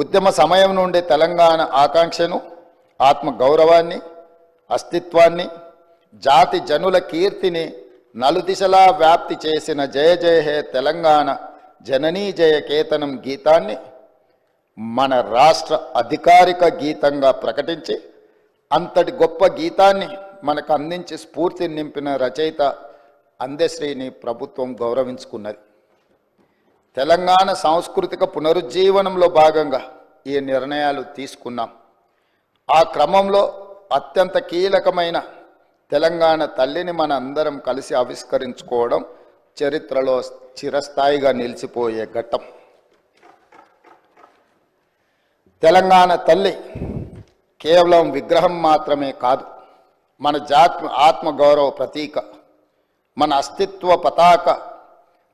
ఉద్యమ సమయం నుండి తెలంగాణ ఆకాంక్షను, ఆత్మ గౌరవాన్ని, అస్తిత్వాన్ని, జాతి జనుల కీర్తిని నలుదిశలా వ్యాప్తి చేసిన జయ జయ హే తెలంగాణ జననీ జయ కేతనం గీతాన్ని మన రాష్ట్ర అధికారిక గీతంగా ప్రకటించి అంతటి గొప్ప గీతాన్ని మనకు అందించి స్ఫూర్తిని నింపిన రచయిత అందశ్రీని ప్రభుత్వం గౌరవించుకున్నది. తెలంగాణ సాంస్కృతిక పునరుజ్జీవనంలో భాగంగా ఈ నిర్ణయాలు తీసుకున్నాం. ఆ క్రమంలో అత్యంత కీలకమైన తెలంగాణ తల్లిని మన అందరం కలిసి ఆవిష్కరించుకోవడం చరిత్రలో చిరస్థాయిగా నిలిచిపోయే ఘట్టం. తెలంగాణ తల్లి కేవలం విగ్రహం మాత్రమే కాదు, మన జాతి ఆత్మగౌరవ ప్రతీక, మన అస్తిత్వ పతాక,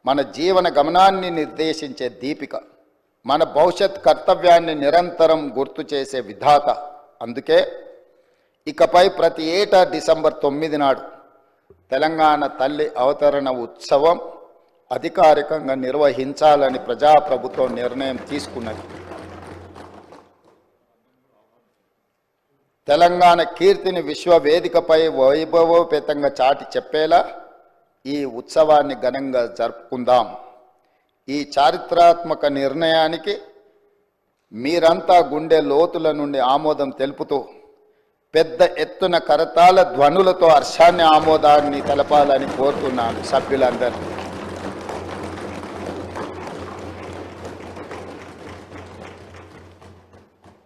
మన జీవన గమనాన్ని నిర్దేశించే దీపిక, మన భవిష్యత్ కర్తవ్యాన్ని నిరంతరం గుర్తు చేసే విధాత. అందుకే ఇకపై ప్రతి ఏటా డిసెంబర్ 9 నాడు తెలంగాణ తల్లి అవతరణ ఉత్సవం అధికారికంగా నిర్వహించాలని ప్రజాప్రభుత్వం నిర్ణయం తీసుకున్నది. తెలంగాణ కీర్తిని విశ్వవేదికపై వైభవోపేతంగా చాటి చెప్పేలా ఈ ఉత్సవాన్ని ఘనంగా జరుపుకుందాం. ఈ చారిత్రాత్మక నిర్ణయానికి మీరంతా గుండె లోతుల నుండి ఆమోదం తెలుపుతూ పెద్ద ఎత్తున కరతాళ ధ్వనులతో హర్షాన్ని, ఆమోదాన్ని తెలపాలని కోరుతున్నాను సభ్యులందరూ.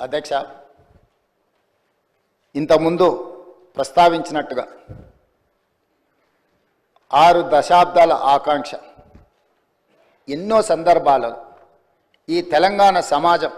అధ్యక్ష, ఇంతకుముందు ప్రస్తావించినట్టుగా 6 దశాబ్దాల ఆకాంక్ష ఎన్నో సందర్భాలలో ఈ తెలంగాణ సమాజం